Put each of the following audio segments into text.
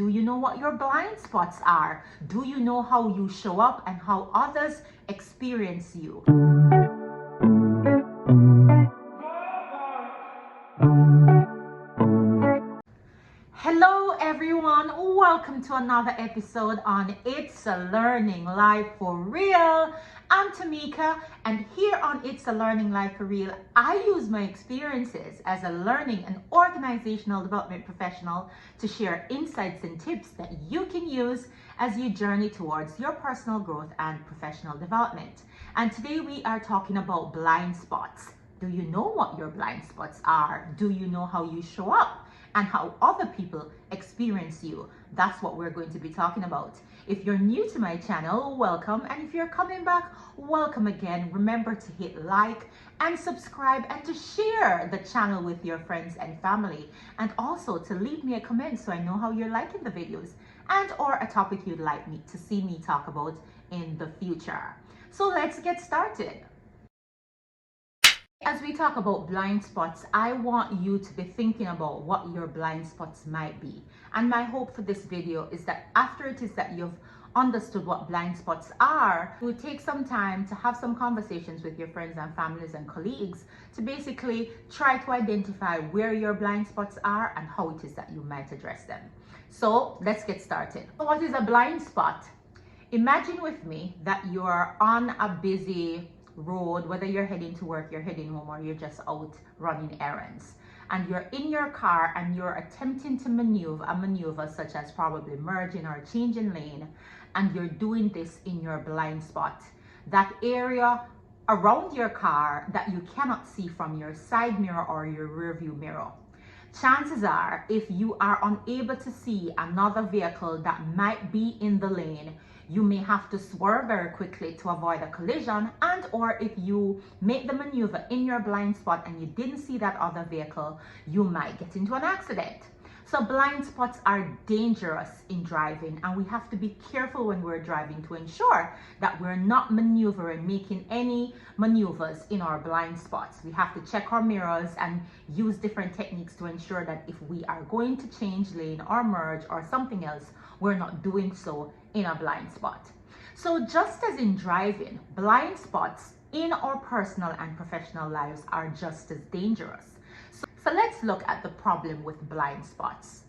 Do you know what your blind spots are? Do you know how you show up and how others experience you? Hello everyone, welcome to another episode on It's a Learning Life for Real. I'm Tamika, and here on It's a Learning Life for Real, I use my experiences as a learning and organizational development professional to share insights and tips that you can use as you journey towards your personal growth and professional development. And today we are talking about blind spots. Do you know what your blind spots are? Do you know how you show up and how other people experience you? That's what we're going to be talking about. If you're new to my channel, welcome. And if you're coming back, welcome again. Remember to hit like and subscribe and to share the channel with your friends and family. And also to leave me a comment so I know how you're liking the videos and or a topic you'd like me to see me talk about in the future. So let's get started. As we talk about blind spots, I want you to be thinking about what your blind spots might be. And my hope for this video is that after it is that you've understood what blind spots are, you would take some time to have some conversations with your friends and families and colleagues to basically try to identify where your blind spots are and how it is that you might address them. So let's get started. So what is a blind spot? Imagine with me that you're on a busy road, whether you're heading to work, you're heading home, or you're just out running errands, and you're in your car and you're attempting to maneuver a maneuver such as probably merging or changing lane, and you're doing this in your blind spot, that area around your car that you cannot see from your side mirror or your rear view mirror. Chances are, if you are unable to see another vehicle that might be in the lane, you may have to swerve very quickly to avoid a collision, and or if you make the maneuver in your blind spot and you didn't see that other vehicle, you might get into an accident. So blind spots are dangerous in driving, and we have to be careful when we're driving to ensure that we're not maneuvering, making any maneuvers in our blind spots. We have to check our mirrors and use different techniques to ensure that if we are going to change lane or merge or something else, we're not doing so in a blind spot. So just as in driving, blind spots in our personal and professional lives are just as dangerous. So let's look at the problem with blind spots.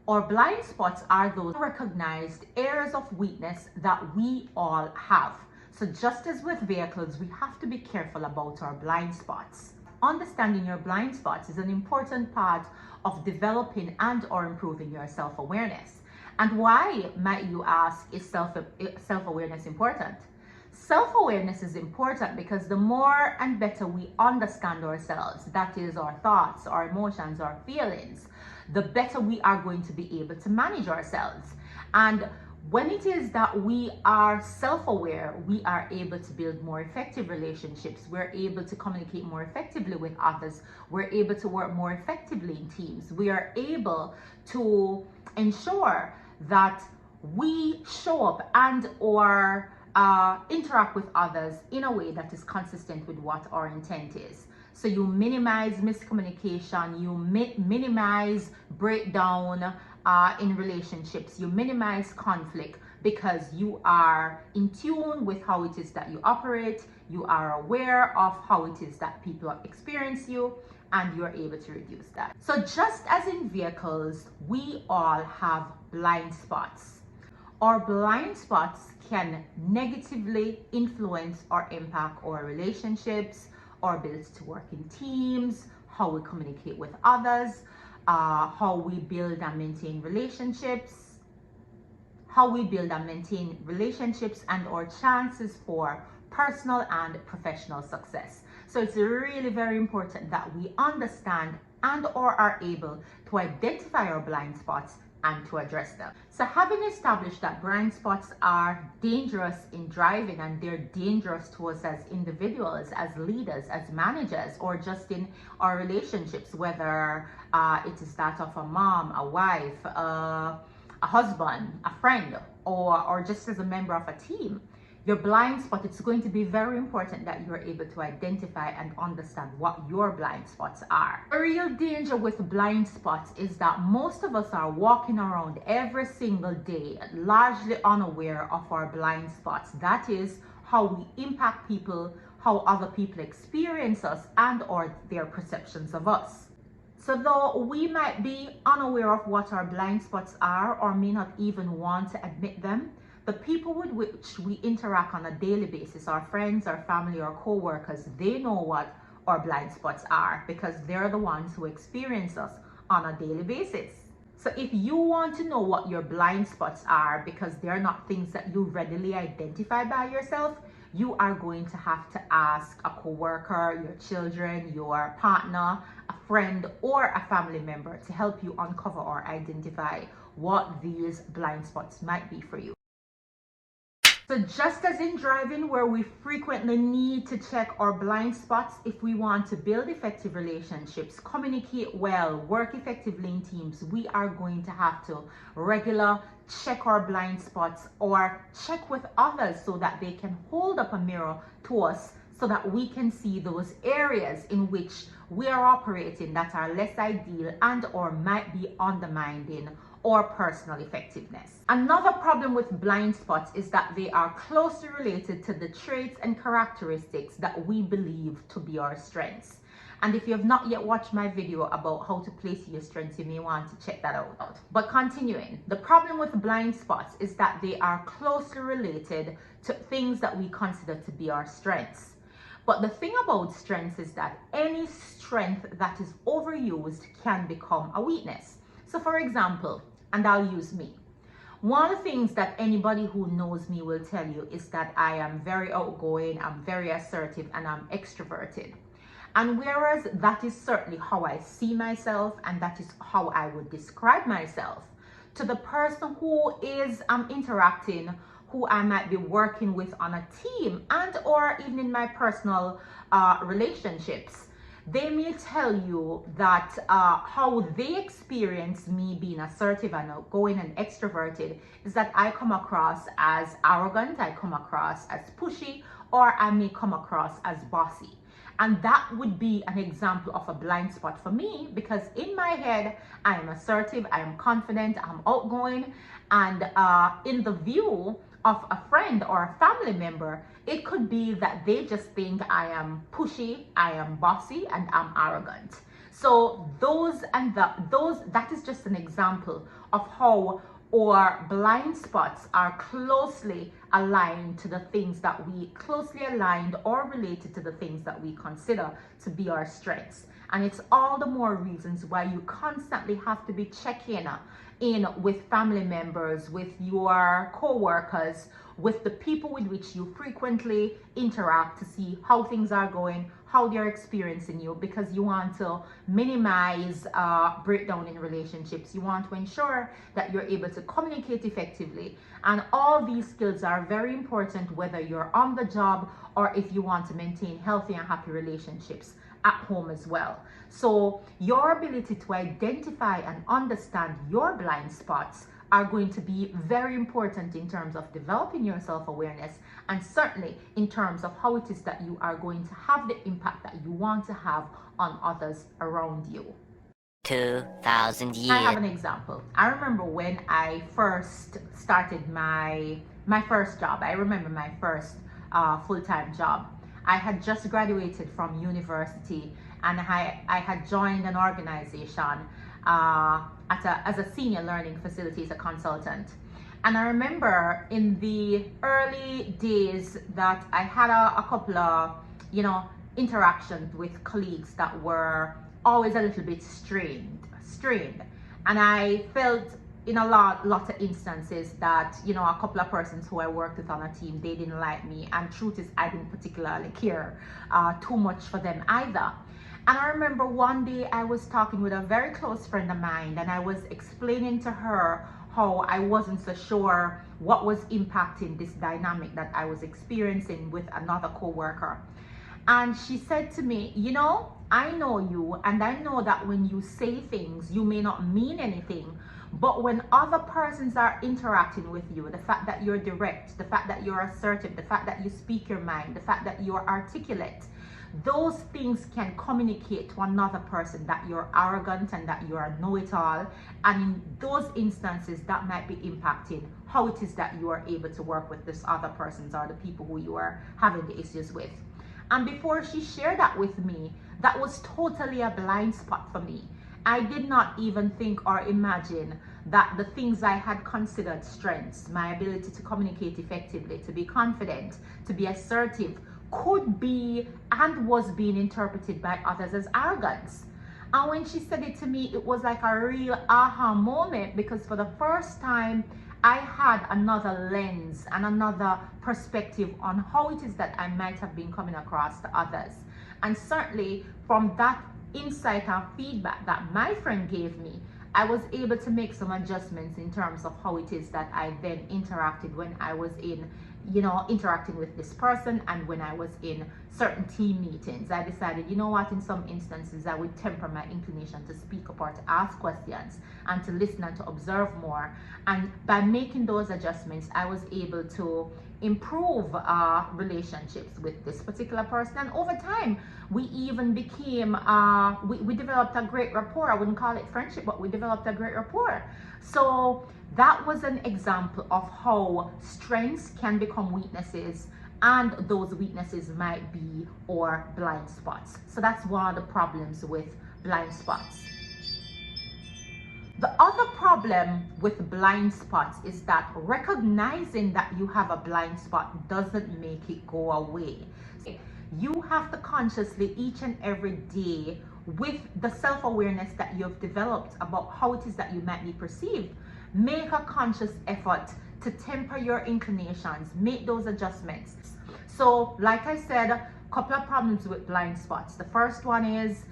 Or blind spots are those recognized areas of weakness that we all have. So just as with vehicles, we have to be careful about our blind spots. Understanding your blind spots is an important part of developing and or improving your self-awareness. And why, might you ask, is self-awareness important? Self-awareness is important because the more and better we understand ourselves, that is our thoughts, our emotions, our feelings, the better we are going to be able to manage ourselves. And when it is that we are self-aware, we are able to build more effective relationships. We're able to communicate more effectively with others. We're able to work more effectively in teams. We are able to ensure that we show up and or interact with others in a way that is consistent with what our intent is. So you minimize miscommunication, you minimize breakdown in relationships, you minimize conflict because you are in tune with how it is that you operate, you are aware of how it is that people experience you, and you're able to reduce that. So just as in vehicles, we all have blind spots. Our blind spots can negatively influence or impact our relationships, our ability to work in teams, how we communicate with others, how we build and maintain relationships, and our chances for personal and professional success. So it's really very important that we understand and or are able to identify our blind spots and to address them. So having established that blind spots are dangerous in driving, and they're dangerous to us as individuals, as leaders, as managers, or just in our relationships, whether it is that of a mom, a wife, a husband, a friend, or just as a member of a team, your blind spot, it's going to be very important that you're able to identify and understand what your blind spots are. The real danger with blind spots is that most of us are walking around every single day largely unaware of our blind spots. That is how we impact people, how other people experience us, and or their perceptions of us. So though we might be unaware of what our blind spots are or may not even want to admit them, the people with which we interact on a daily basis, our friends, our family, our co-workers, they know what our blind spots are because they're the ones who experience us on a daily basis. So if you want to know what your blind spots are because they're not things that you readily identify by yourself, you are going to have to ask a co-worker, your children, your partner, a friend, or a family member to help you uncover or identify what these blind spots might be for you. So just as in driving, where we frequently need to check our blind spots if we want to build effective relationships, communicate well, work effectively in teams, we are going to have to regularly check our blind spots or check with others so that they can hold up a mirror to us so that we can see those areas in which we are operating that are less ideal and or might be undermining or personal effectiveness. Another problem with blind spots is that they are closely related to the traits and characteristics that we believe to be our strengths. And if you have not yet watched my video about how to place your strengths, you may want to check that out. But continuing, the problem with blind spots is that they are closely related to things that we consider to be our strengths. But the thing about strengths is that any strength that is overused can become a weakness. So for example, and I'll use me. One of the things that anybody who knows me will tell you is that I am very outgoing, I'm very assertive, and I'm extroverted. And whereas that is certainly how I see myself and that is how I would describe myself, to the person who is interacting, who I might be working with on a team and or even in my personal relationships, they may tell you that how they experience me being assertive and outgoing and extroverted is that I come across as arrogant, I come across as pushy, or I may come across as bossy. And that would be an example of a blind spot for me because in my head, I am assertive, I am confident, I'm outgoing, and in the view of a friend or a family member, it could be that they just think I am pushy, I am bossy, and I'm arrogant. So that is just an example of how our blind spots are closely aligned to the things that we closely aligned or related to the things that we consider to be our strengths. And it's all the more reasons why you constantly have to be checking in with family members, with your co-workers, with the people with which you frequently interact to see how things are going, how they're experiencing you, because you want to minimize breakdown in relationships. You want to ensure that you're able to communicate effectively. And all these skills are very important whether you're on the job or if you want to maintain healthy and happy relationships at home as well. So your ability to identify and understand your blind spots are going to be very important in terms of developing your self-awareness and certainly in terms of how it is that you are going to have the impact that you want to have on others around you. 2,000 years. I have an example. I remember when I first started my first job. I remember my first full-time job. I had just graduated from university and I had joined an organization as a senior learning facilities consultant. And I remember in the early days that I had a couple of, interactions with colleagues that were always a little bit strained. And I felt in a lot of instances that, a couple of persons who I worked with on a team, they didn't like me. And truth is, I didn't particularly care too much for them either. And I remember one day I was talking with a very close friend of mine and I was explaining to her how I wasn't so sure what was impacting this dynamic that I was experiencing with another co-worker. And she said to me, you know, I know you, and I know that when you say things, you may not mean anything. But when other persons are interacting with you, the fact that you're direct, the fact that you're assertive, the fact that you speak your mind, the fact that you're articulate, those things can communicate to another person that you're arrogant and that you're a know-it-all. And in those instances, that might be impacting how it is that you are able to work with this other persons or the people who you are having the issues with. And before she shared that with me, that was totally a blind spot for me. I did not even think or imagine that the things I had considered strengths, my ability to communicate effectively, to be confident, to be assertive, could be and was being interpreted by others as arrogance. And when she said it to me, it was like a real aha moment, because for the first time, I had another lens and another perspective on how it is that I might have been coming across to others. And certainly from that insight and feedback that my friend gave me, I was able to make some adjustments in terms of how it is that I then interacted when I was in, interacting with this person, and when I was in certain team meetings. I decided, you know what, in some instances I would temper my inclination to speak up or to ask questions and to listen and to observe more. And by making those adjustments, I was able to improve relationships with this particular person. And over time, we even became, we developed a great rapport. I wouldn't call it friendship, but we developed a great rapport. So that was an example of how strengths can become weaknesses, and those weaknesses might be our blind spots. So that's one of the problems with blind spots. The other problem with blind spots is that recognizing that you have a blind spot doesn't make it go away. You have to consciously, each and every day, with the self-awareness that you've developed about how it is that you might be perceived, make a conscious effort to temper your inclinations, make those adjustments. So like I said, a couple of problems with blind spots. The first one is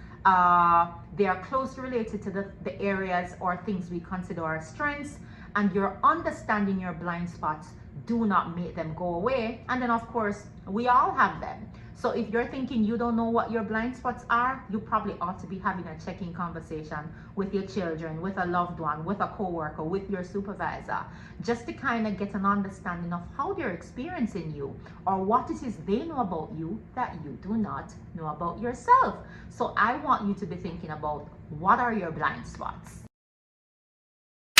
they are closely related to the areas or things we consider our strengths, and your understanding your blind spots do not make them go away. And then of course, we all have them. So if you're thinking you don't know what your blind spots are, you probably ought to be having a check-in conversation with your children, with a loved one, with a coworker, with your supervisor, just to kind of get an understanding of how they're experiencing you, or what it is they know about you that you do not know about yourself. So I want you to be thinking about, what are your blind spots?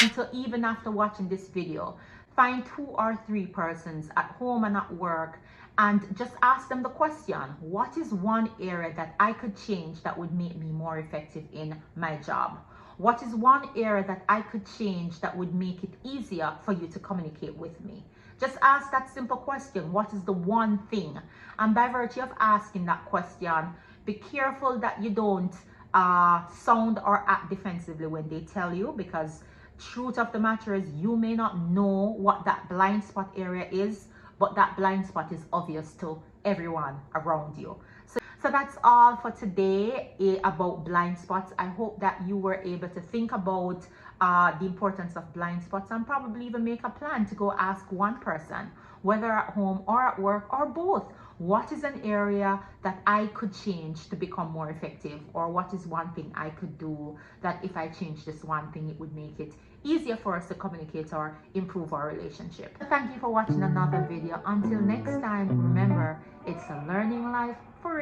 And so even after watching this video, find 2 or 3 persons at home and at work, and just ask them the question, what is one area that I could change that would make me more effective in my job? What is one area that I could change that would make it easier for you to communicate with me? Just ask that simple question, what is the one thing? And by virtue of asking that question, be careful that you don't sound or act defensively when they tell you, because truth of the matter is, you may not know what that blind spot area is, but that blind spot is obvious to everyone around you. So that's all for today about blind spots. I hope that you were able to think about the importance of blind spots, and probably even make a plan to go ask one person, whether at home or at work or both, what is an area that I could change to become more effective, or what is one thing I could do that if I change this one thing, it would make it easier for us to communicate or improve our relationship. Thank you for watching another video. Until next time, remember, it's a learning life for